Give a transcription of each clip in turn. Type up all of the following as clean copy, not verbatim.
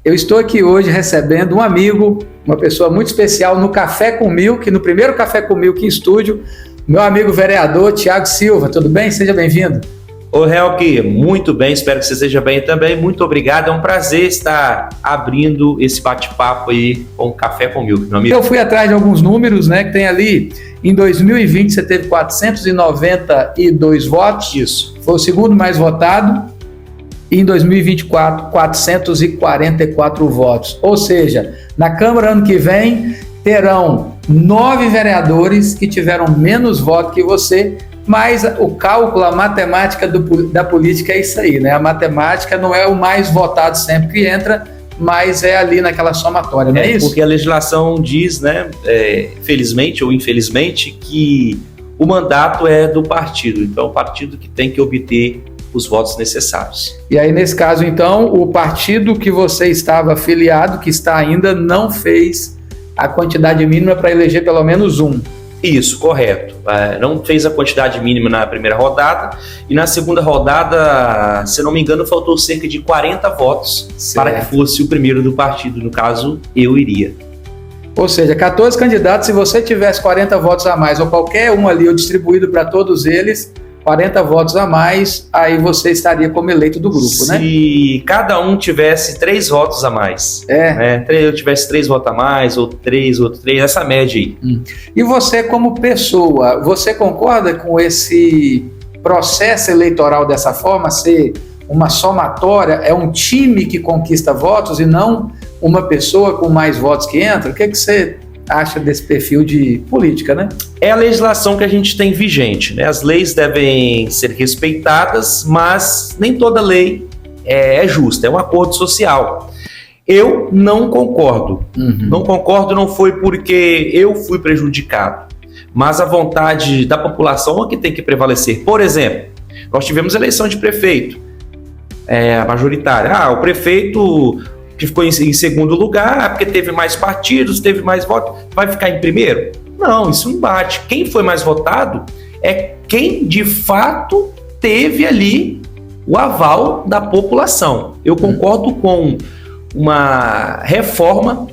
Eu estou aqui hoje recebendo um amigo, uma pessoa muito especial no Café com Milk, no primeiro Café com Milk em estúdio, meu amigo vereador Thiago Silva. Tudo bem? Seja bem-vindo. Ô, Helk, muito bem, espero que você esteja bem também. Muito obrigado, é um prazer estar abrindo esse bate-papo aí com o Café com Milk, meu amigo. Eu fui atrás de alguns números, né, que tem ali. Em 2020 você teve 492 votos. Isso. Foi o segundo mais votado. E em 2024, 444 votos. Ou seja, na Câmara ano que vem terão 9 vereadores que tiveram menos votos que você, mas o cálculo, a matemática da política é isso aí, né? A matemática não é o mais votado sempre que entra, mas é ali naquela somatória, não é isso? Porque a legislação diz, né, felizmente ou infelizmente, que o mandato é do partido, então é o partido que tem que obter os votos necessários. E aí, nesse caso, então, o partido que você estava afiliado, que está ainda, não fez a quantidade mínima para eleger pelo menos um. Isso, correto. Não fez a quantidade mínima na primeira rodada e na segunda rodada, se não me engano, faltou cerca de 40 votos para que fosse o primeiro do partido. No caso, eu iria. Ou seja, 14 candidatos, se você tivesse 40 votos a mais, ou qualquer um ali, ou distribuído para todos eles, 40 votos a mais, aí você estaria como eleito do grupo, né? Se cada um tivesse 3 votos a mais. Eu tivesse 3 votos a mais, ou 3, essa média aí. E você, como pessoa, você concorda com esse processo eleitoral dessa forma, ser uma somatória, é um time que conquista votos e não uma pessoa com mais votos que entra? O que você acha desse perfil de política, né? É a legislação que a gente tem vigente, né? As leis devem ser respeitadas, mas nem toda lei é justa, é um acordo social. Eu não concordo. Não concordo, não foi porque eu fui prejudicado, mas a vontade da população é que tem que prevalecer. Por exemplo, nós tivemos eleição de prefeito, majoritária. O prefeito que ficou em segundo lugar, porque teve mais partidos, teve mais votos, vai ficar em primeiro? Não, isso não bate. Quem foi mais votado é quem de fato teve ali o aval da população. Eu concordo com uma reforma,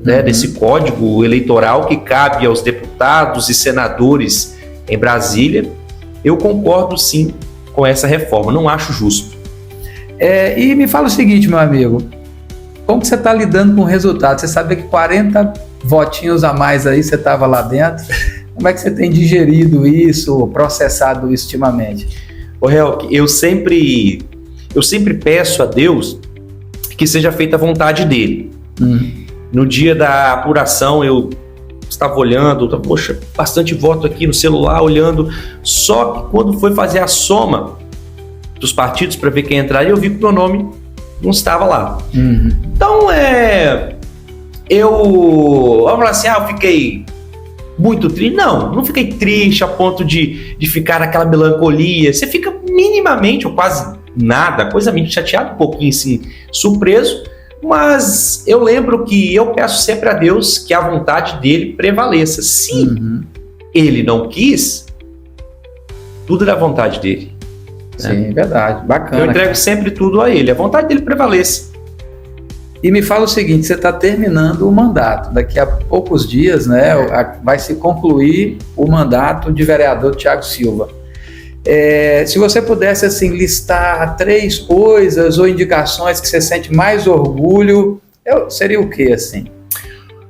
né, desse código eleitoral que cabe aos deputados e senadores em Brasília. Eu concordo sim com essa reforma, não acho justo. E me fala o seguinte, meu amigo, como que você está lidando com o resultado? Você sabia que 40 votinhos a mais aí você estava lá dentro? Como é que você tem digerido isso, processado isso ultimamente? Ô, Helk, eu sempre peço a Deus que seja feita a vontade dele. No dia da apuração eu estava olhando, poxa, bastante voto aqui no celular, olhando, só que quando foi fazer a soma dos partidos para ver quem entraria, eu vi que o meu nome não estava lá. Então, vamos falar assim, eu fiquei muito triste. Não fiquei triste a ponto de ficar naquela melancolia. Você fica minimamente, ou quase nada, coisa meio chateado, um pouquinho assim, surpreso, mas eu lembro que eu peço sempre a Deus que a vontade dele prevaleça. Se ele não quis, tudo é da vontade dele. Sim, verdade, bacana. Eu entrego sempre tudo a ele, a vontade dele prevaleça. E me fala o seguinte, você está terminando o mandato, daqui a poucos dias, né, vai se concluir o mandato de vereador Thiago Silva. Se você pudesse assim, listar 3 coisas ou indicações que você sente mais orgulho, seria o que assim?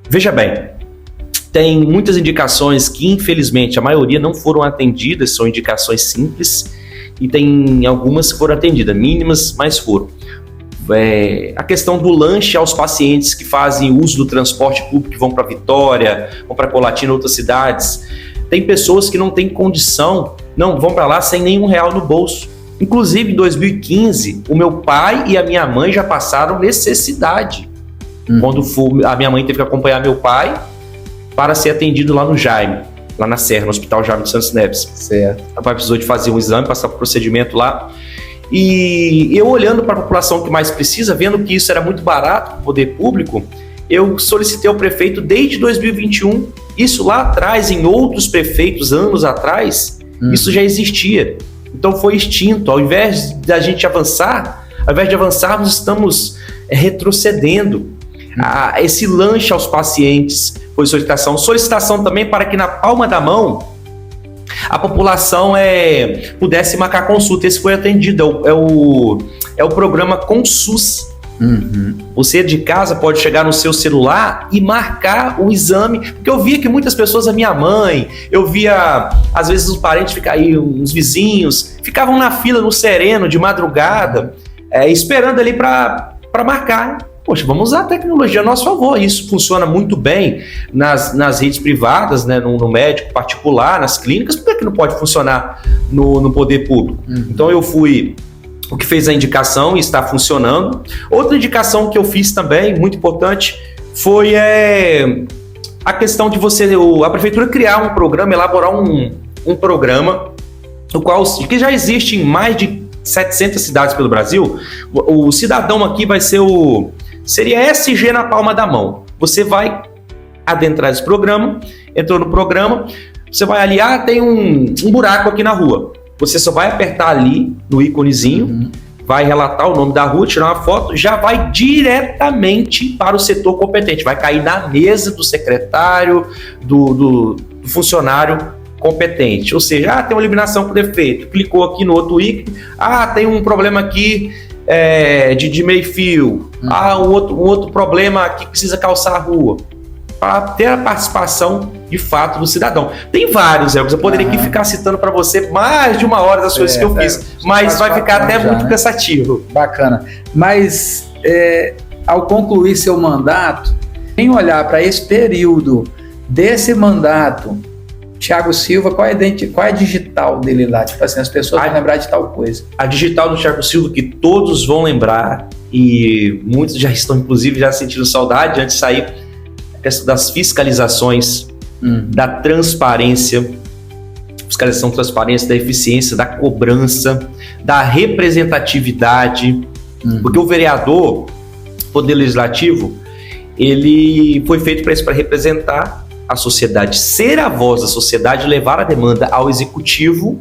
Veja bem, tem muitas indicações que infelizmente a maioria não foram atendidas, são indicações simples, e tem algumas que foram atendidas, mínimas, mas foram. A questão do lanche aos pacientes que fazem uso do transporte público, que vão para Vitória, vão para Colatina, outras cidades. Tem pessoas que não têm condição, não vão para lá sem nenhum real no bolso. Inclusive, em 2015, o meu pai e a minha mãe já passaram necessidade. Quando a minha mãe teve que acompanhar meu pai para ser atendido lá no Jaime, lá na Serra, no Hospital Jaime de Santos Neves. Certo. O pai precisou de fazer um exame, passar por procedimento lá. E eu olhando para a população que mais precisa, vendo que isso era muito barato para o poder público, eu solicitei ao prefeito desde 2021. Isso lá atrás, em outros prefeitos, anos atrás, isso já existia. Então foi extinto. Ao invés de a gente avançar, ao invés de avançarmos, estamos retrocedendo. Esse lanche aos pacientes foi solicitação. Solicitação também para que na palma da mão a população pudesse marcar consulta. Esse foi atendido, é o programa Consus. Você de casa pode chegar no seu celular e marcar o exame, porque eu via que muitas pessoas, a minha mãe, eu via às vezes os parentes uns vizinhos, ficavam na fila no sereno de madrugada, esperando ali para marcar. Poxa, vamos usar a tecnologia a nosso favor. Isso funciona muito bem nas redes privadas, né, no médico particular, nas clínicas. Por que não pode funcionar no poder público? Então eu fui o que fez a indicação e está funcionando. Outra indicação que eu fiz também, muito importante, foi a questão de a prefeitura criar um programa, elaborar um programa, que já existe em mais de 700 cidades pelo Brasil. O cidadão aqui seria SG na palma da mão. Você vai adentrar esse programa, entrou no programa, você vai ali, tem um buraco aqui na rua. Você só vai apertar ali no íconezinho, vai relatar o nome da rua, tirar uma foto, já vai diretamente para o setor competente. Vai cair na mesa do secretário, do funcionário competente. Ou seja, tem uma eliminação por defeito. Clicou aqui no outro ícone. Tem um problema aqui de meio-fio. Um outro problema aqui que precisa calçar a rua. Para ter a participação de fato do cidadão. Tem vários, Elvis. Eu poderia aqui ficar citando para você mais de uma hora das coisas que eu fiz, mas vai ficar até muito cansativo. Bacana. Mas ao concluir seu mandato, em olhar para esse período desse mandato, Thiago Silva, qual é a digital dele lá? Tipo assim, as pessoas vão lembrar de tal coisa. A digital do Thiago Silva, que todos vão lembrar, e muitos já estão, inclusive, já sentindo saudade antes de sair, a questão das fiscalizações, da transparência, da eficiência, da cobrança, da representatividade, porque o vereador, Poder Legislativo, ele foi feito para isso, para representar a sociedade, ser a voz da sociedade, levar a demanda ao executivo,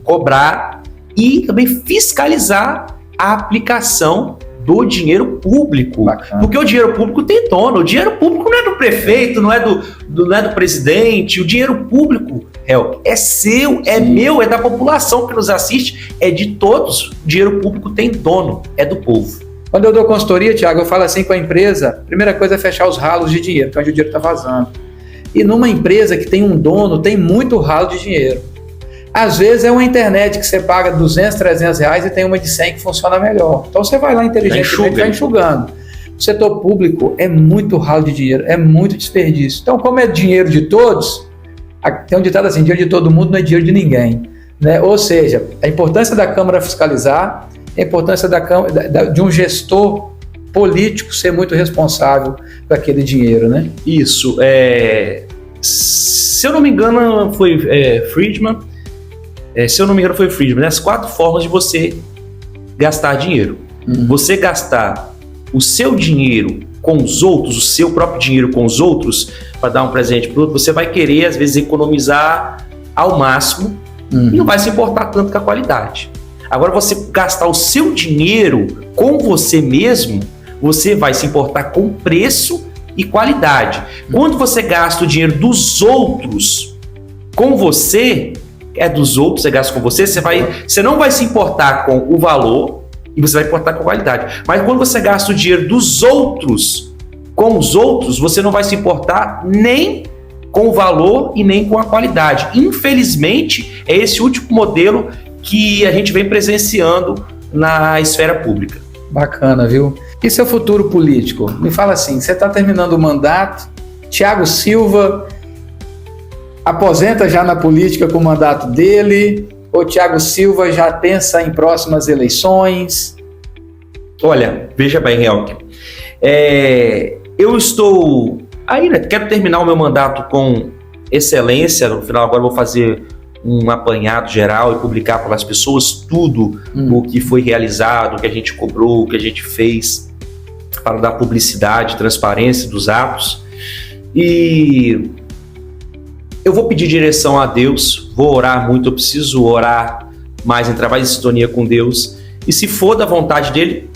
cobrar e também fiscalizar a aplicação do dinheiro público. Bacana. Porque o dinheiro público tem dono, o dinheiro público não é do prefeito, não é do presidente, o dinheiro público é seu, é meu, é da população que nos assiste, é de todos. O dinheiro público tem dono, é do povo. Quando eu dou consultoria, Thiago, eu falo assim com a empresa, a primeira coisa é fechar os ralos de dinheiro, que é onde o dinheiro está vazando. E numa empresa que tem um dono, tem muito ralo de dinheiro. Às vezes é uma internet que você paga 200, 300 reais e tem uma de 100 que funciona melhor. Então você vai lá inteligentemente, vai enxugando. O setor público é muito ralo de dinheiro, é muito desperdício. Então, como é dinheiro de todos, tem um ditado assim, dinheiro de todo mundo não é dinheiro de ninguém. Né? Ou seja, a importância da Câmara fiscalizar, a importância de um gestor político ser muito responsável por aquele dinheiro, né? Isso. Se eu não me engano, foi Friedman. Né? As 4 formas de você gastar dinheiro. Você gastar o seu dinheiro com os outros, o seu próprio dinheiro com os outros, para dar um presente para o outro, você vai querer, às vezes, economizar ao máximo e não vai se importar tanto com a qualidade. Agora, você gastar o seu dinheiro com você mesmo, você vai se importar com preço e qualidade. Quando você gasta o dinheiro dos outros com você, dos outros, você gasta com você, você não vai se importar com o valor e você vai importar com a qualidade. Mas quando você gasta o dinheiro dos outros com os outros, você não vai se importar nem com o valor e nem com a qualidade. Infelizmente, é esse último modelo que a gente vem presenciando na esfera pública. Bacana, viu? E seu futuro político? Me fala assim, você está terminando o mandato, Thiago Silva aposenta já na política com o mandato dele, ou Thiago Silva já pensa em próximas eleições? Olha, veja bem, Helk, eu estou ainda, quero terminar o meu mandato com excelência, no final agora vou fazer um apanhado geral e publicar para as pessoas tudo o que foi realizado, o que a gente cobrou, o que a gente fez para dar publicidade, transparência dos atos. E eu vou pedir direção a Deus, vou orar muito, eu preciso orar mais, entrar mais em sintonia com Deus. E se for da vontade dele,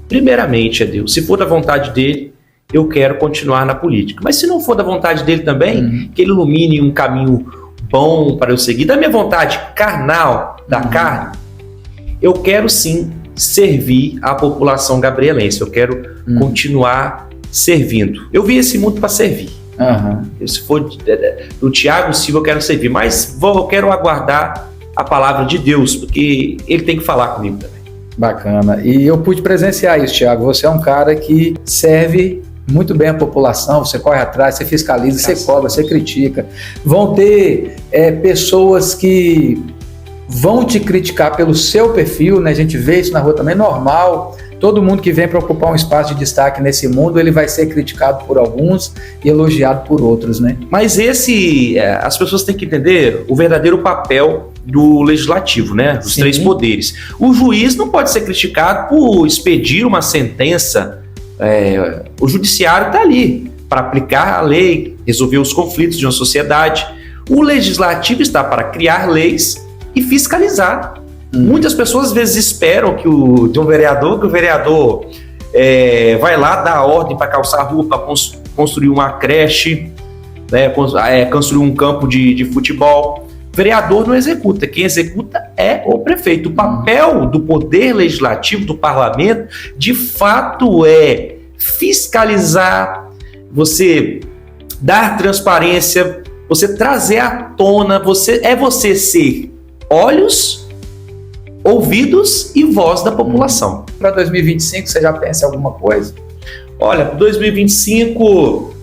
primeiramente é Deus. Se for da vontade dele, eu quero continuar na política. Mas se não for da vontade dele também, que ele ilumine um caminho bom para eu seguir. Da minha vontade carnal, da carne, eu quero sim servir a população gabrielense. Eu quero continuar servindo. Eu vim esse mundo para servir. Se for do Tiago Silva, eu quero servir. Mas eu quero aguardar a palavra de Deus, porque ele tem que falar comigo também. Bacana. E eu pude presenciar isso, Tiago. Você é um cara que serve muito bem a população, você corre atrás, você fiscaliza, você cobra, você critica. Vão ter pessoas que vão te criticar pelo seu perfil, né? A gente vê isso na rua também, normal. Todo mundo que vem para ocupar um espaço de destaque nesse mundo, ele vai ser criticado por alguns e elogiado por outros, né? Mas as pessoas têm que entender o verdadeiro papel do legislativo, né? Dos três poderes. O juiz não pode ser criticado por expedir uma sentença. O judiciário está ali para aplicar a lei, resolver os conflitos de uma sociedade. O legislativo está para criar leis e fiscalizar. Muitas pessoas às vezes esperam que o vereador vai lá dar ordem para calçar a rua, para construir uma creche, né, construir um campo de futebol. O vereador não executa, quem executa é o prefeito. O papel do poder legislativo, do parlamento, de fato é fiscalizar, você dar transparência, você trazer à tona, você ser olhos, ouvidos e voz da população. Para 2025, você já pensa em alguma coisa? Olha, para 2025,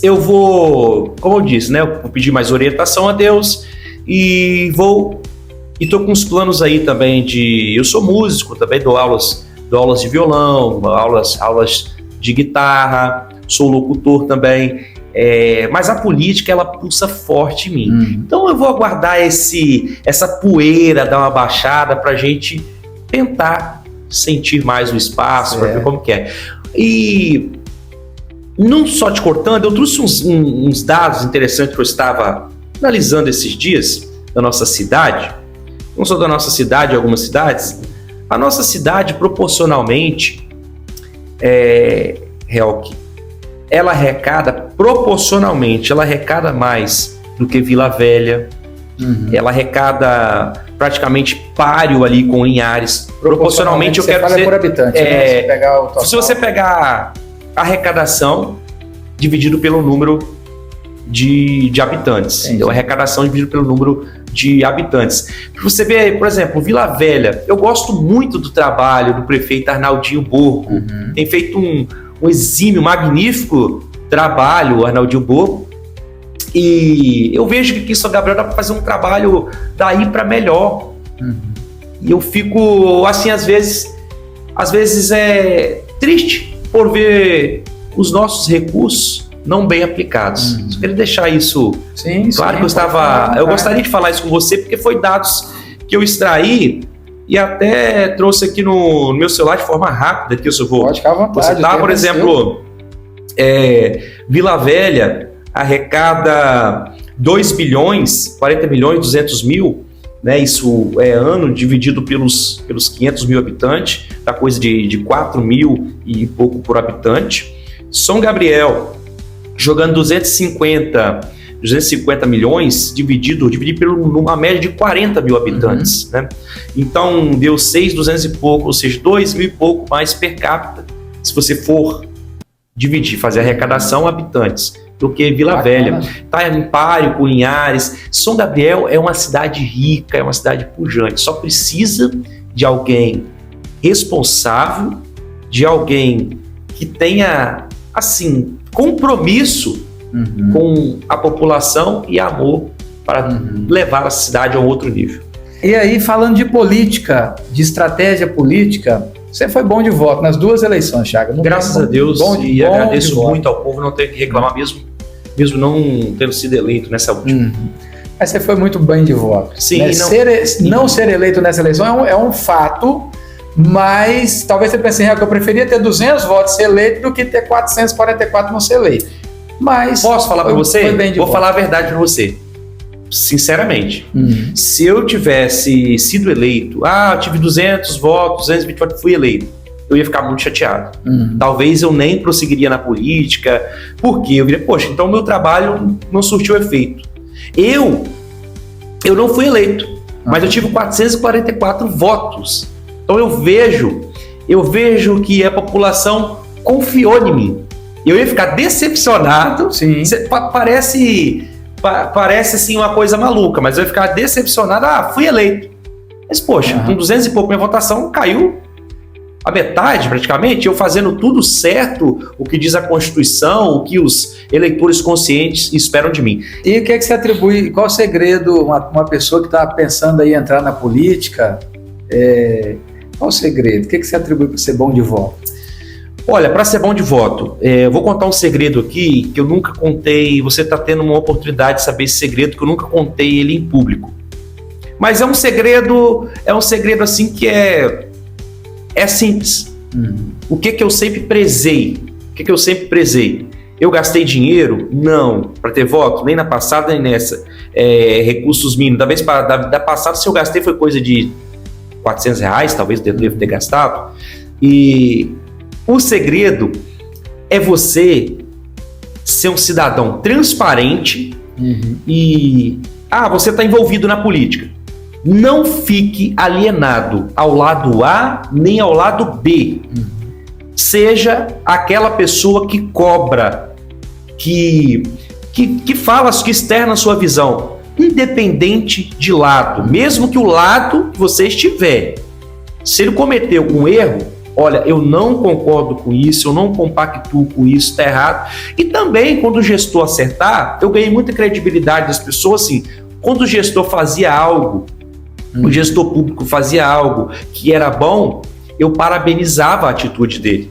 eu vou, como eu disse, né? Eu vou pedir mais orientação a Deus e estou com uns planos aí também eu sou músico, também dou aulas de violão, aulas de guitarra, sou locutor também. Mas a política, ela pulsa forte em mim. Então eu vou aguardar essa poeira dar uma baixada para a gente tentar sentir mais o espaço, para ver como que é. E não só te cortando, eu trouxe uns dados interessantes que eu estava analisando esses dias da nossa cidade. Não só da nossa cidade, algumas cidades. A nossa cidade, proporcionalmente, ela arrecada proporcionalmente, ela arrecada mais do que Vila Velha, ela arrecada praticamente páreo ali com Linhares. Proporcionalmente, eu quero dizer... por habitante, né? Se você pegar a arrecadação dividido pelo número de habitantes. Então, a arrecadação dividido pelo número de habitantes. Você vê, por exemplo, Vila Velha, eu gosto muito do trabalho do prefeito Arnaldinho Borgo. Tem feito um exímio, magnífico trabalho, o Arnaldinho Borgo, e eu vejo que aqui em São Gabriel dá para fazer um trabalho daí para melhor. E eu fico, assim, às vezes triste por ver os nossos recursos não bem aplicados. Eu queria deixar isso claro. Que eu gostaria de falar isso com você, porque foi dados que eu extraí e até trouxe aqui no meu celular de forma rápida, que eu vou Pode ficar à vontade, citar, por exemplo, Vila Velha arrecada 2 bilhões, 40 milhões, 200 mil, né? Isso é ano dividido pelos 500 mil habitantes, da coisa de 4 mil e pouco por habitante. São Gabriel, jogando 250 milhões, dividido por uma média de 40 mil habitantes, né? Então deu 6.200 e pouco, ou seja, 2 mil e pouco mais per capita, se você for dividir, fazer a arrecadação habitantes, do que Vila Velha. Está em páreo com Linhares. São Gabriel é uma cidade rica, é uma cidade pujante, só precisa de alguém responsável, de alguém que tenha, assim, compromisso com a população e amor para levar a cidade a um outro nível. E aí, falando de política, de estratégia política, você foi bom de voto nas duas eleições, Thiago. Graças a Deus, e agradeço muito ao povo, não ter que reclamar mesmo não tendo sido eleito nessa última. Mas você foi muito bem de voto. Sim, né? Não ser eleito nessa eleição é um fato, mas talvez você pense, que eu preferia ter 200 votos ser eleito do que ter 444 não ser eleito. Mas posso falar para você? Vou falar a verdade para você. Sinceramente, se eu tivesse sido eleito, eu tive 200 votos, 220 votos, fui eleito. eu ia ficar muito chateado. Talvez eu nem prosseguiria na política, porque eu diria, poxa, então meu trabalho não surtiu efeito. Eu não fui eleito, mas eu tive 444 votos. Então eu vejo que a população confiou em mim. Eu ia ficar decepcionado. Sim. Parece assim uma coisa maluca, mas eu ia ficar decepcionado. Fui eleito. Mas poxa, com 200 e pouco minha votação caiu a metade praticamente, eu fazendo tudo certo, o que diz a Constituição, o que os eleitores conscientes esperam de mim. E o que é que você atribui, qual o segredo, uma pessoa que está pensando aí em entrar na política, qual o segredo? O que é que você atribui para ser bom de voto? Olha, para ser bom de voto, eu vou contar um segredo aqui que eu nunca contei, você está tendo uma oportunidade de saber esse segredo que eu nunca contei ele em público. Mas é um segredo assim que é simples. O que eu sempre prezei? Eu gastei dinheiro? Não. Para ter voto? Nem na passada, nem nessa. Recursos mínimos. Da passada, se eu gastei, foi coisa de R$400, talvez eu devo ter gastado. E o segredo é você ser um cidadão transparente e... você está envolvido na política. Não fique alienado ao lado A nem ao lado B. Seja aquela pessoa que cobra, que fala, que externa a sua visão, independente de lado. Mesmo que o lado que você estiver, se ele cometeu um erro, olha, eu não concordo com isso, eu não compactuo com isso, está errado. E também, quando o gestor acertar, eu ganhei muita credibilidade das pessoas, assim, quando o gestor fazia algo, o gestor público fazia algo que era bom, eu parabenizava a atitude dele.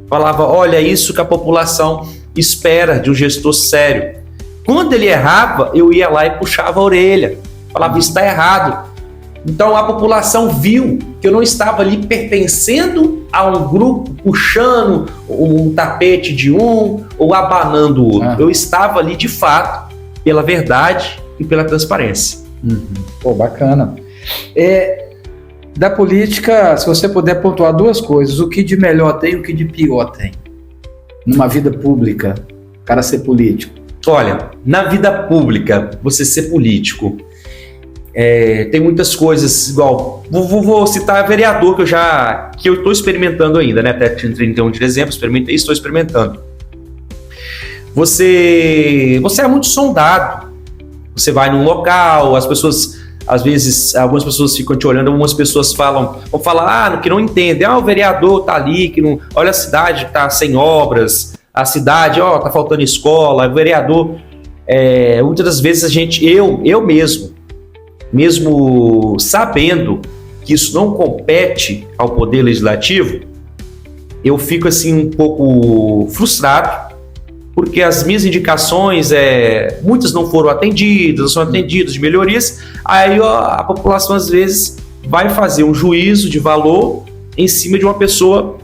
Falava, olha, isso que a população espera de um gestor sério. Quando ele errava, eu ia lá e puxava a orelha. Falava, isso está errado. Então a população viu que eu não estava ali pertencendo a um grupo, puxando um tapete de um ou abanando o outro. Eu estava ali de fato pela verdade e pela transparência. Pô, bacana. Da política, se você puder pontuar duas coisas, o que de melhor tem e o que de pior tem numa vida pública, o cara ser político. Olha, na vida pública, você ser político, tem muitas coisas, igual, vou citar vereador que eu estou experimentando ainda, né? Até 31 de dezembro, experimentei, estou experimentando. Você é muito sondado. Você vai num local, as pessoas, às vezes, algumas pessoas ficam te olhando, algumas pessoas vão falar, que não entendem, o vereador tá ali, que não, olha a cidade que tá sem obras, a cidade, tá faltando escola, o vereador, muitas das vezes eu mesmo sabendo que isso não compete ao Poder Legislativo, eu fico assim um pouco frustrado, porque as minhas indicações, muitas não foram atendidas, não são atendidas de melhorias, aí a população às vezes vai fazer um juízo de valor em cima de uma pessoa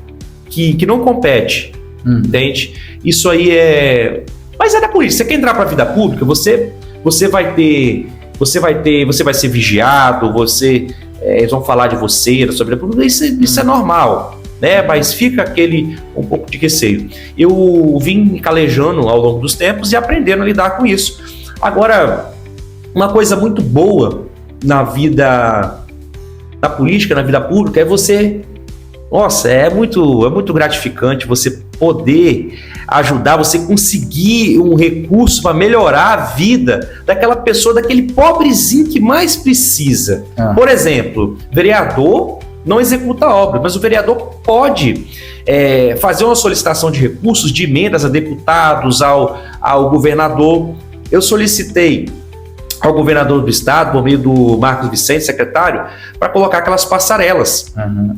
que não compete, entende? Isso aí Mas é da política, você quer entrar para a vida pública, você vai ser vigiado, eles vão falar de você, da sua vida pública, isso é normal. Né? Mas fica um pouco de receio. Eu vim calejando ao longo dos tempos e aprendendo a lidar com isso. Agora, uma coisa muito boa na vida da política, na vida pública, é você... Nossa, é muito gratificante você poder ajudar, você conseguir um recurso para melhorar a vida daquela pessoa, daquele pobrezinho que mais precisa. Por exemplo, vereador não executa a obra, mas o vereador pode fazer uma solicitação de recursos, de emendas a deputados, ao governador. Eu solicitei ao governador do estado, por meio do Marcos Vicente, secretário, para colocar aquelas passarelas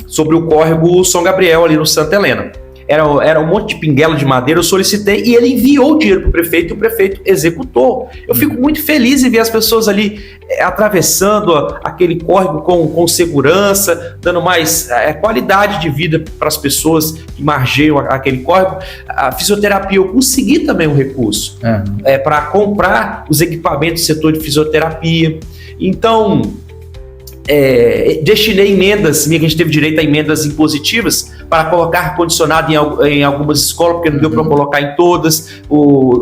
sobre o córrego São Gabriel, ali no Santa Helena. Era um monte de pinguela de madeira, eu solicitei e ele enviou o dinheiro para o prefeito e o prefeito executou. Eu fico muito feliz em ver as pessoas ali atravessando aquele córrego com segurança, dando mais qualidade de vida para as pessoas que margeiam aquele córrego. A fisioterapia, eu consegui também um recurso para comprar os equipamentos do setor de fisioterapia. Então, destinei emendas, a gente teve direito a emendas impositivas para colocar ar-condicionado em algumas escolas, porque não deu para colocar em todas.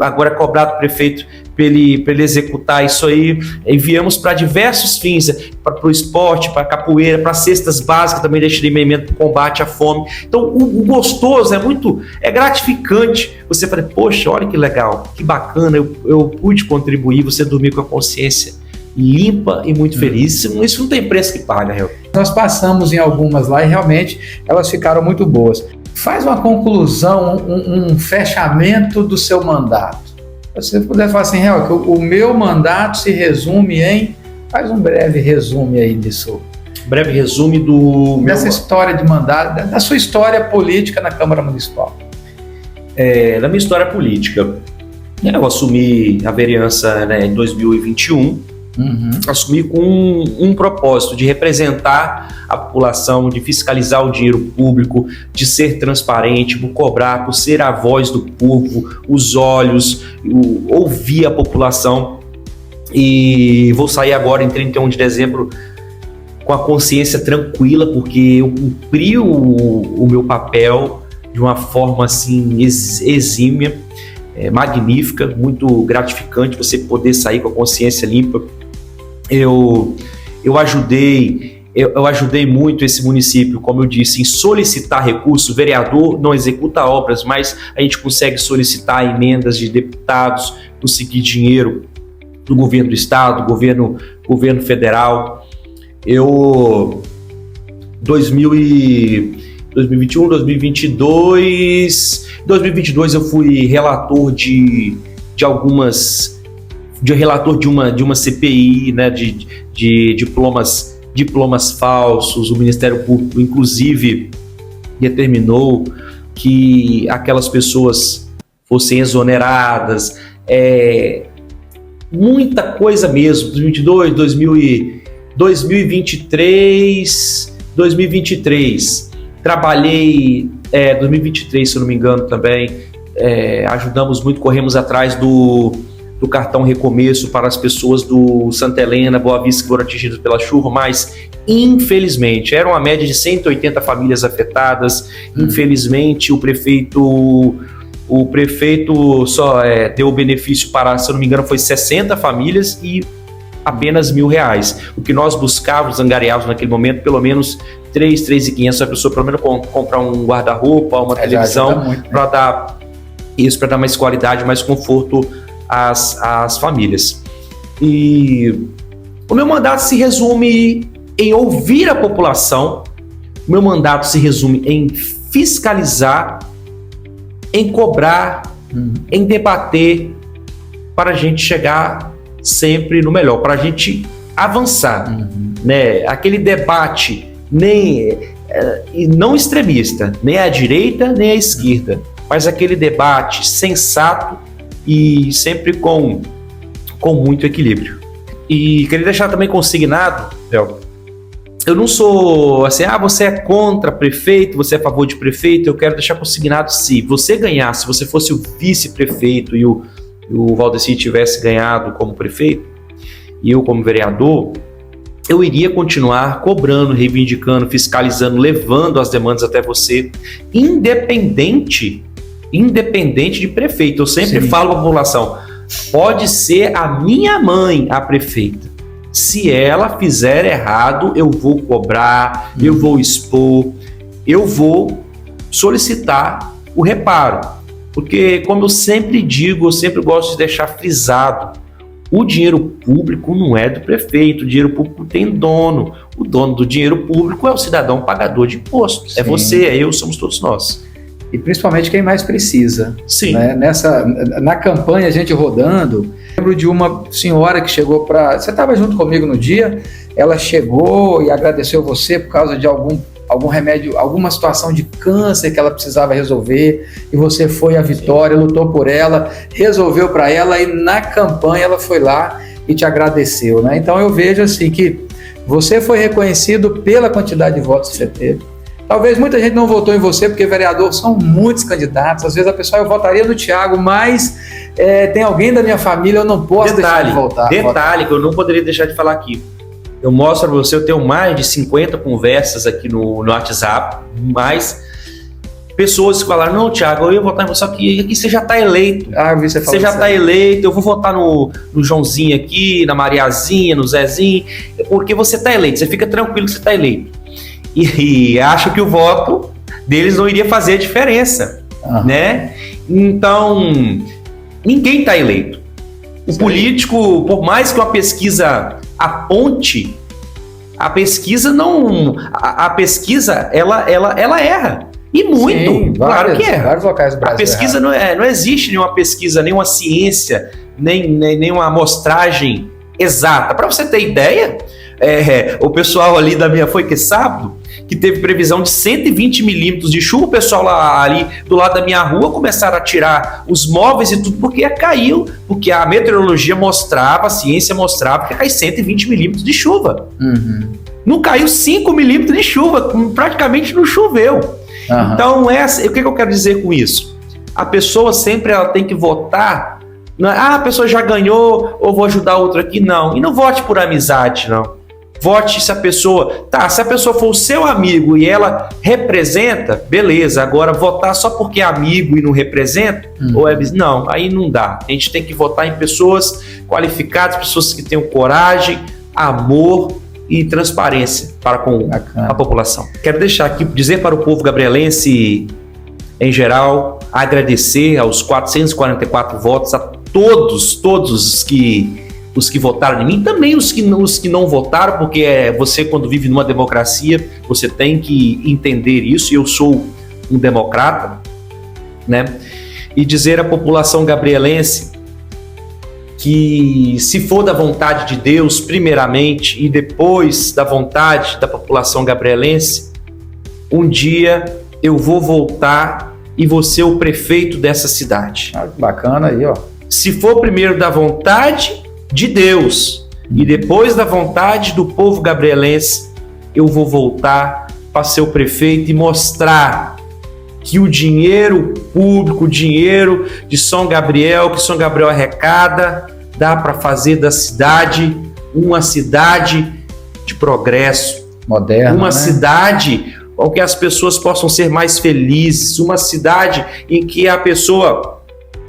Agora é cobrado o prefeito para ele executar isso aí. Enviamos para diversos fins, para o esporte, para a capoeira, para cestas básicas, também destinamento para o combate à fome. Então, o gostoso é gratificante. Você fala, poxa, olha que legal, que bacana, eu pude contribuir, você dormir com a consciência limpa e muito feliz. Isso não tem preço que paga, Real. Nós passamos em algumas lá e realmente elas ficaram muito boas. Faz uma conclusão, um fechamento do seu mandato. Se você puder falar assim, Real, que o meu mandato se resume em... Faz um breve resume aí disso. Breve resume dessa história de mandato, da sua história política na Câmara Municipal. Na minha história política, eu assumi a vereança, né, em 2021. Assumi com um propósito de representar a população, de fiscalizar o dinheiro público, de ser transparente, por cobrar, por ser a voz do povo, os olhos, ouvir a população. E vou sair agora em 31 de dezembro com a consciência tranquila, porque eu cumpri o meu papel de uma forma assim exímia, magnífica, muito gratificante você poder sair com a consciência limpa. Eu ajudei muito esse município, como eu disse, em solicitar recursos. O vereador não executa obras, mas a gente consegue solicitar emendas de deputados, conseguir dinheiro do governo do estado, governo federal. 2021, 2022 eu fui relator de uma CPI, né, de diplomas falsos. O Ministério Público, inclusive, determinou que aquelas pessoas fossem exoneradas. Muita coisa mesmo. 2023, trabalhei, 2023, se eu não me engano também, ajudamos muito, corremos atrás do cartão recomeço para as pessoas do Santa Helena, Boa Vista, que foram atingidas pela chuva, mas infelizmente era uma média de 180 famílias afetadas. Infelizmente o prefeito só deu o benefício para, se eu não me engano, foi 60 famílias e apenas R$1.000. O que nós buscávamos, angariávamos naquele momento, pelo menos 3.500 a pessoa pelo menos comprar um guarda-roupa, uma televisão, para dar isso, para dar mais qualidade, mais conforto às famílias. E o meu mandato se resume em ouvir a população, o meu mandato se resume em fiscalizar, em cobrar, em debater, para a gente chegar sempre no melhor, para a gente avançar, né? Aquele debate não extremista, nem à direita nem à esquerda, mas aquele debate sensato e sempre com muito equilíbrio. E queria deixar também consignado, Theo, eu não sou assim, você é contra prefeito, você é a favor de prefeito. Eu quero deixar consignado, se você ganhasse, se você fosse o vice-prefeito e o Valdeci tivesse ganhado como prefeito e eu como vereador, eu iria continuar cobrando, reivindicando, fiscalizando, levando as demandas até você, independente de prefeito. Eu sempre falo para a população, pode ser a minha mãe a prefeita. Se ela fizer errado, eu vou cobrar, eu vou expor, eu vou solicitar o reparo. Porque, como eu sempre digo, eu sempre gosto de deixar frisado, o dinheiro público não é do prefeito, o dinheiro público tem dono. O dono do dinheiro público é o cidadão pagador de impostos. Sim. É você, é eu, somos todos nós. E principalmente quem mais precisa. Sim. Né? Na campanha, a gente rodando, lembro de uma senhora que chegou para... Você estava junto comigo no dia, ela chegou e agradeceu você por causa de algum remédio, alguma situação de câncer que ela precisava resolver, e você foi à vitória, lutou por ela, resolveu para ela, e na campanha ela foi lá e te agradeceu, né? Então eu vejo assim que você foi reconhecido pela quantidade de votos que você teve. Talvez muita gente não votou em você, porque vereador são muitos candidatos. Às vezes a pessoa, eu votaria no Thiago, mas tem alguém da minha família, eu não posso deixar de votar. Detalhe que eu não poderia deixar de falar aqui. Eu mostro para você, eu tenho mais de 50 conversas aqui no WhatsApp, mas pessoas que falaram, não, Thiago, eu ia votar em você, só que aqui você já está eleito. Eu vi você já está eleito, eu vou votar no Joãozinho aqui, na Mariazinha, no Zezinho, porque você está eleito, você fica tranquilo que você está eleito. E acho que o voto deles não iria fazer a diferença, né? Então, ninguém está eleito. O político, por mais que uma pesquisa aponte, a pesquisa ela erra. E muito. Sim, claro que erra. Vários locais do Brasil. A pesquisa não existe nenhuma pesquisa, nenhuma ciência, nem uma amostragem exata. Para você ter ideia, o pessoal ali da minha, foi que sábado, que teve previsão de 120 milímetros de chuva, o pessoal lá ali do lado da minha rua começaram a tirar os móveis e tudo, porque caiu, porque a meteorologia mostrava, a ciência mostrava que ia cair 120 milímetros de chuva. Não caiu 5 milímetros de chuva, praticamente não choveu. Então, o que eu quero dizer com isso? A pessoa sempre ela tem que votar, a pessoa já ganhou, ou vou ajudar outro aqui, não. E não vote por amizade, não. Vote se a pessoa for o seu amigo e ela representa, beleza. Agora, votar só porque é amigo e não representa, não, aí não dá. A gente tem que votar em pessoas qualificadas, pessoas que tenham coragem, amor e transparência para com a população. Quero deixar aqui, dizer para o povo gabrielense em geral, agradecer aos 444 votos, a todos os que votaram em mim, também os que não votaram, porque você, quando vive numa democracia, você tem que entender isso, e eu sou um democrata, né? E dizer à população gabrielense que, se for da vontade de Deus, primeiramente, e depois da vontade da população gabrielense, um dia eu vou voltar e vou ser o prefeito dessa cidade. Bacana aí, ó. Se for primeiro da vontade de Deus e depois da vontade do povo gabrielense, eu vou voltar para ser o prefeito e mostrar que o dinheiro público, o dinheiro de São Gabriel, que São Gabriel arrecada, dá para fazer da cidade uma cidade de progresso, moderna, uma cidade onde as pessoas possam ser mais felizes, uma cidade em que a pessoa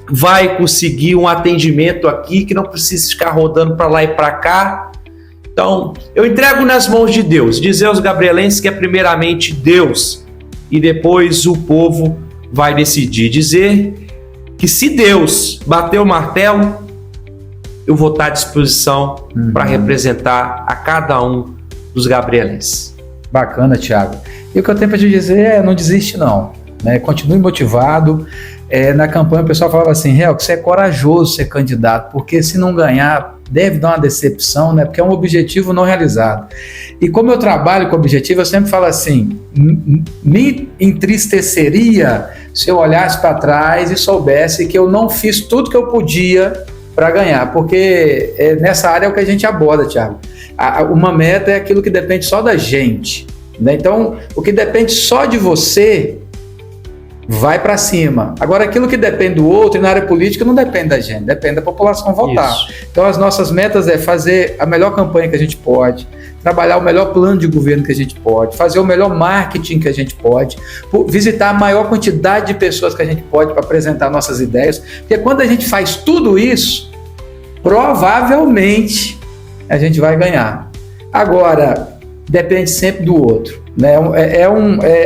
vai conseguir um atendimento aqui, que não precisa ficar rodando para lá e para cá. Então, eu entrego nas mãos de Deus, dizer aos gabrielenses que é primeiramente Deus e depois o povo vai decidir. Dizer que, se Deus bater o martelo, eu vou estar à disposição para representar a cada um dos gabrielenses. Bacana, Thiago. E o que eu tenho para te dizer é: não desiste não, né? Continue motivado. Na campanha o pessoal falava assim, que você é corajoso ser candidato, porque se não ganhar deve dar uma decepção, né? Porque é um objetivo não realizado. E como eu trabalho com objetivo, eu sempre falo assim, me entristeceria se eu olhasse para trás e soubesse que eu não fiz tudo que eu podia para ganhar, porque nessa área é o que a gente aborda, Thiago. Uma meta é aquilo que depende só da gente, né? Então, o que depende só de você vai para cima. Agora, aquilo que depende do outro, e na área política não depende da gente, depende da população votar. Isso. Então, as nossas metas é fazer a melhor campanha que a gente pode, trabalhar o melhor plano de governo que a gente pode, fazer o melhor marketing que a gente pode, visitar a maior quantidade de pessoas que a gente pode para apresentar nossas ideias, porque quando a gente faz tudo isso, provavelmente a gente vai ganhar. Agora, depende sempre do outro, né?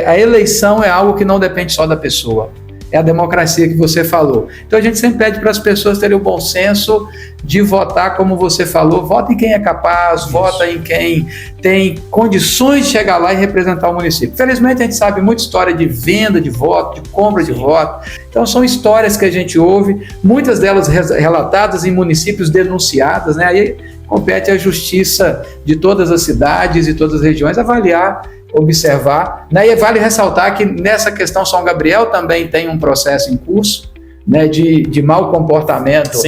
A eleição é algo que não depende só da pessoa, é a democracia que você falou. Então a gente sempre pede para as pessoas terem o bom senso de votar como você falou, vota em quem é capaz, vota em quem tem condições de chegar lá e representar o município. Felizmente a gente sabe muita história de venda de voto, de compra de voto, então são histórias que a gente ouve, muitas delas relatadas em municípios denunciadas, né? Aí compete à justiça de todas as cidades e todas as regiões avaliar, observar, né? E vale ressaltar que nessa questão São Gabriel também tem um processo em curso, né, de mau comportamento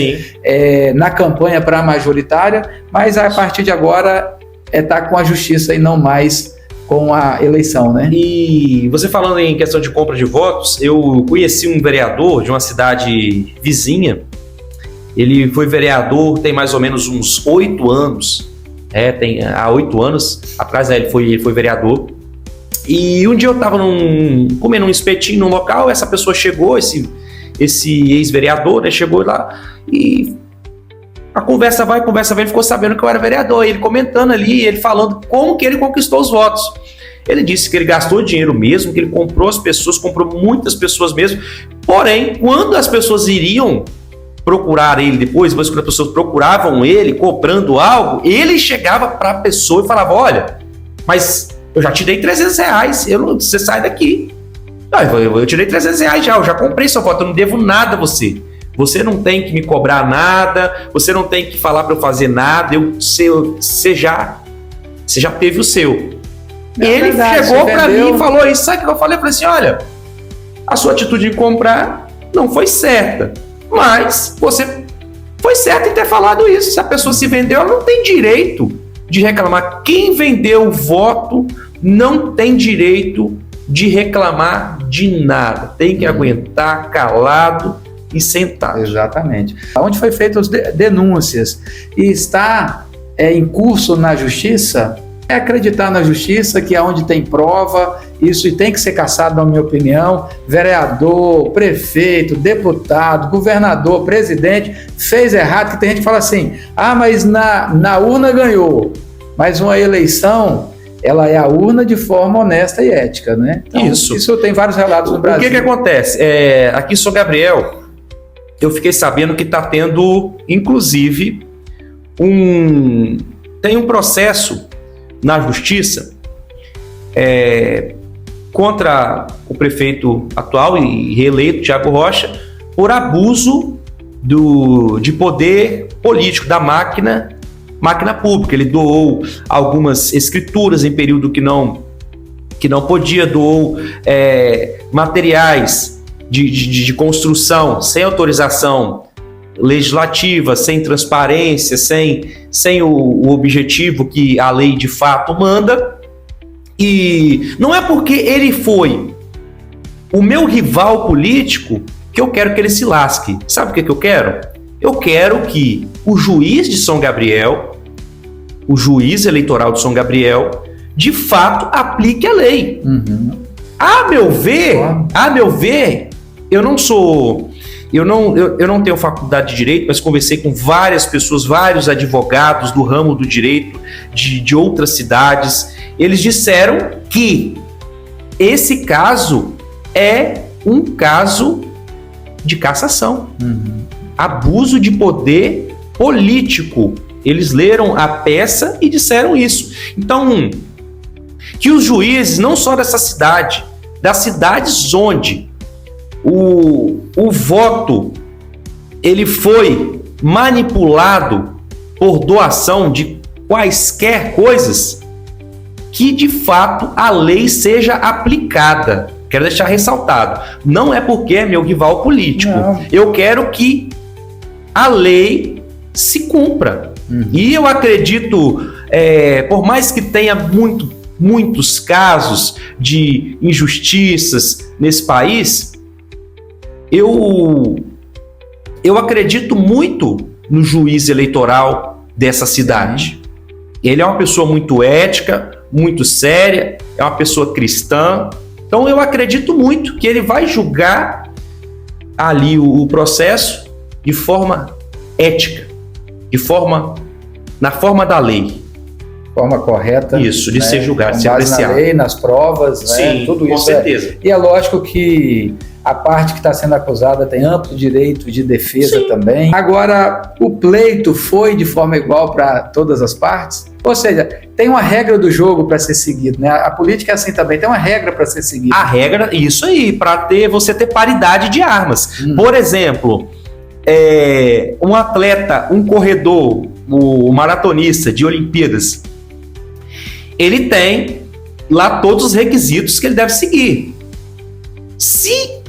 na campanha para a majoritária, mas a partir de agora tá com a justiça e não mais com a eleição, né? E você falando em questão de compra de votos, eu conheci um vereador de uma cidade vizinha. Ele foi vereador tem mais ou menos uns 8 anos. Há 8 anos atrás, ele foi vereador. E um dia eu estava comendo um espetinho num local, essa pessoa chegou, esse ex-vereador, né, chegou lá e a conversa vai, ele ficou sabendo que eu era vereador, ele comentando ali, ele falando como que ele conquistou os votos. Ele disse que ele gastou dinheiro mesmo, que ele comprou as pessoas, comprou muitas pessoas mesmo, porém, quando as pessoas iriam procurar ele depois quando as pessoas procuravam ele, cobrando algo, ele chegava para a pessoa e falava, olha, mas eu já te dei R$300, você sai daqui. Eu tirei R$300 já, eu já comprei sua voto, eu não devo nada a você. Você não tem que me cobrar nada, você não tem que falar para eu fazer nada, você já teve o seu. Ele chegou para mim e falou isso, sabe o que eu falei? Eu falei assim, olha, a sua atitude de comprar não foi certa, mas você foi certo em ter falado isso. Se a pessoa se vendeu, ela não tem direito de reclamar. Quem vendeu o voto não tem direito de reclamar de nada. Tem que aguentar calado e sentado. Exatamente. Onde foi feitas as denúncias e está em curso na justiça, é acreditar na justiça que aonde tem prova, isso tem que ser cassado, na minha opinião. Vereador, prefeito, deputado, governador, presidente, fez errado, que tem gente que fala assim, mas na urna ganhou. Mas uma eleição, ela é a urna de forma honesta e ética, né? Então, isso tem vários relatos no Brasil. O que acontece? Aqui em São Gabriel, eu fiquei sabendo que está tendo, inclusive, tem um processo na justiça contra o prefeito atual e reeleito, Thiago Rocha, por abuso de poder político da máquina pública. Ele doou algumas escrituras em período que não podia, doou materiais de construção sem autorização legislativa, sem transparência, sem o objetivo que a lei de fato manda. E não é porque ele foi o meu rival político que eu quero que ele se lasque. Sabe o que eu quero? Eu quero que o juiz de São Gabriel, o juiz eleitoral de São Gabriel, de fato aplique a lei. Uhum. A meu ver, eu não tenho faculdade de direito, mas conversei com várias pessoas, vários advogados do ramo do direito de outras cidades. Eles disseram que esse caso é um caso de cassação. Uhum. Abuso de poder político. Eles leram a peça e disseram isso. Então, que os juízes, não só dessa cidade, das cidades onde o voto ele foi manipulado por doação de quaisquer coisas, que de fato a lei seja aplicada. Quero deixar ressaltado, não é porque é meu rival político. Não. Eu quero que a lei se cumpra. E eu acredito, por mais que tenha muitos casos de injustiças nesse país, eu acredito muito no juiz eleitoral dessa cidade. Ele é uma pessoa muito ética, muito séria, é uma pessoa cristã. Então eu acredito muito que ele vai julgar ali o processo de forma ética, na forma da lei. Forma correta. Isso, de ser julgado, de ser apreciado. apreciado. Na lei, nas provas, Sim, tudo isso. Com certeza. E é lógico que a parte que está sendo acusada tem amplo direito de defesa. Sim. Também. Agora, o pleito foi de forma igual para todas as partes? Ou seja, tem uma regra do jogo para ser seguido, né? A política é assim também, tem uma regra para ser seguida. A regra, isso aí, para você ter paridade de armas. Por exemplo, um atleta, um corredor, o maratonista de Olimpíadas, ele tem lá todos os requisitos que ele deve seguir. Se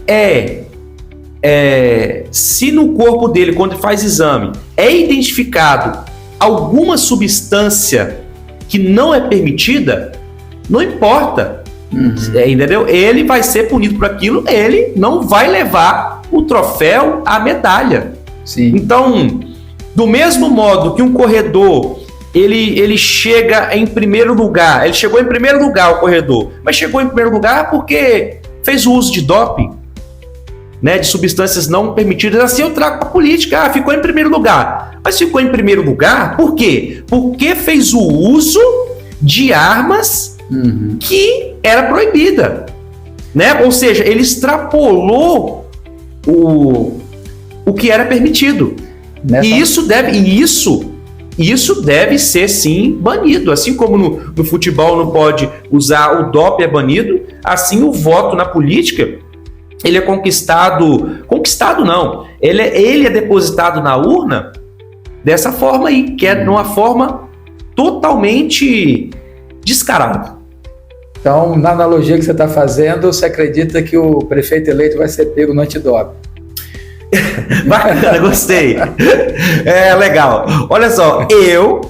no corpo dele, quando ele faz exame, é identificado alguma substância que não é permitida, não importa. Entendeu? Ele vai ser punido por aquilo, ele não vai levar o troféu, a medalha. Sim. Então, do mesmo modo que um corredor ele chega em primeiro lugar. Ele chegou em primeiro lugar, o corredor. Mas chegou em primeiro lugar porque fez o uso de doping, né, de substâncias não permitidas. Assim eu trago para a política. Ficou em primeiro lugar. Mas ficou em primeiro lugar por quê? Porque fez o uso de armas que era proibida, né? Ou seja, ele extrapolou o que era permitido. E isso deve ser, sim, banido. Assim como no futebol não pode usar o doping, é banido, assim o voto na política, ele é conquistado não, ele é depositado na urna dessa forma aí, que é de uma forma totalmente descarada. Então, na analogia que você está fazendo, você acredita que o prefeito eleito vai ser pego no antidoping? Bacana, gostei. É legal. Olha só, eu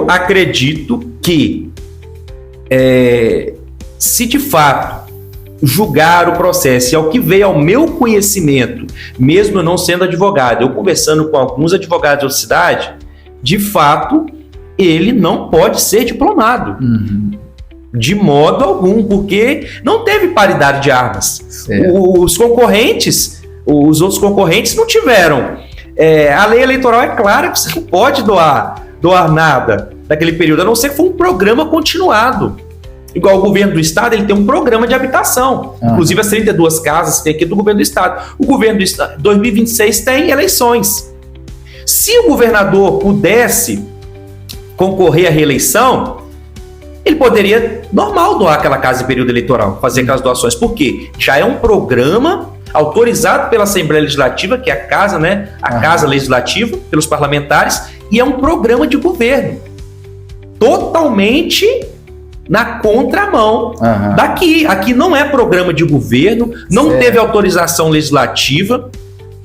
acredito que se de fato julgar o processo, e ao que veio ao meu conhecimento, mesmo eu não sendo advogado, eu conversando com alguns advogados da cidade, de fato, ele não pode ser diplomado. De modo algum, porque não teve paridade de armas. Os outros concorrentes não tiveram. A lei eleitoral é clara que você não pode doar nada naquele período, a não ser que for um programa continuado. Igual o governo do estado, ele tem um programa de habitação. Inclusive as 32 casas que tem aqui do governo do estado. O governo do estado, 2026, tem eleições. Se o governador pudesse concorrer à reeleição, ele poderia, normal, doar aquela casa em período eleitoral, fazer aquelas doações. Por quê? Já é um programa autorizado pela Assembleia Legislativa, que é a casa, né? A Casa Legislativa, pelos parlamentares, e é um programa de governo. Totalmente na contramão daqui. Aqui não é programa de governo, não teve autorização legislativa,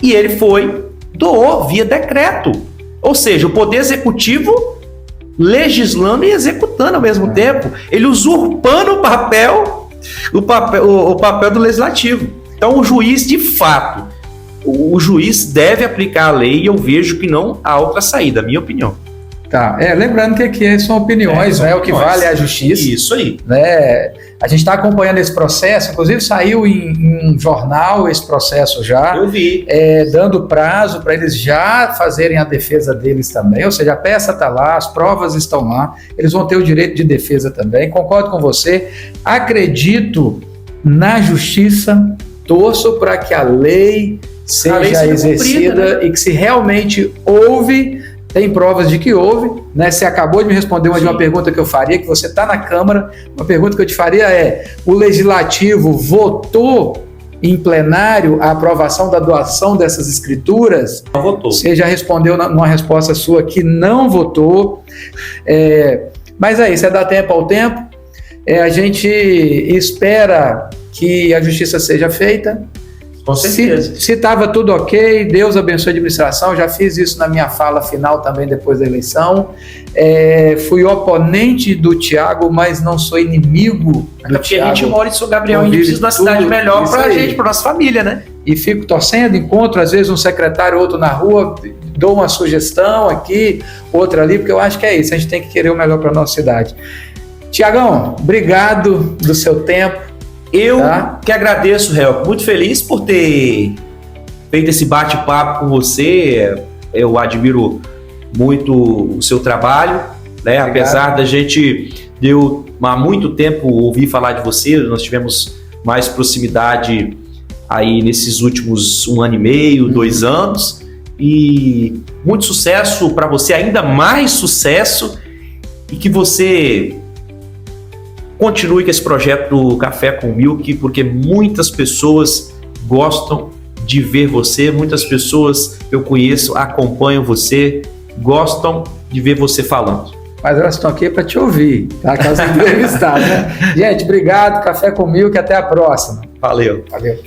e ele doou via decreto. Ou seja, o Poder Executivo legislando e executando ao mesmo tempo, ele usurpando o papel do Legislativo. Então o juiz, de fato, o juiz deve aplicar a lei, e eu vejo que não há outra saída, minha opinião. Tá, lembrando que aqui são opiniões, né? O que vale é a justiça. Isso aí. Né? A gente está acompanhando esse processo, inclusive saiu em um jornal esse processo já. Eu vi. Dando prazo para eles já fazerem a defesa deles também, ou seja, a peça está lá, as provas estão lá, eles vão ter o direito de defesa também. Concordo com você, acredito na justiça, torço para que a lei seja exercida, cumprida, né? E que se realmente houve... Tem provas de que houve, né? Você acabou de me responder uma pergunta que eu faria, que você está na Câmara. Uma pergunta que eu te faria o Legislativo votou em plenário a aprovação da doação dessas escrituras? Não votou. Você já respondeu numa resposta sua que não votou. Mas isso é dar tempo ao tempo. A gente espera que a justiça seja feita. Com certeza. Se estava tudo ok, Deus abençoe a administração. Já fiz isso na minha fala final também depois da eleição. Fui oponente do Thiago, mas não sou inimigo do Thiago. A gente mora em São Gabriel, a gente precisa de uma cidade melhor para a gente, para nossa família, né? E fico torcendo, encontro às vezes um secretário, outro na rua, dou uma sugestão aqui, outra ali, porque eu acho que é isso, a gente tem que querer o melhor para a nossa cidade. Tiagão, obrigado do seu tempo. Eu que agradeço, Réu, muito feliz por ter feito esse bate-papo com você. Eu admiro muito o seu trabalho, né? Apesar da gente há muito tempo ouvir falar de você, nós tivemos mais proximidade aí nesses últimos 1 ano e meio, 2 anos, e muito sucesso para você, ainda mais sucesso, e que você continue com esse projeto do Café com Milk, porque muitas pessoas gostam de ver você, muitas pessoas eu conheço, acompanham você, gostam de ver você falando. Mas elas estão aqui para te ouvir, tá? Caso entrevistar, né? Gente, obrigado, Café com Milk, até a próxima. Valeu. Valeu.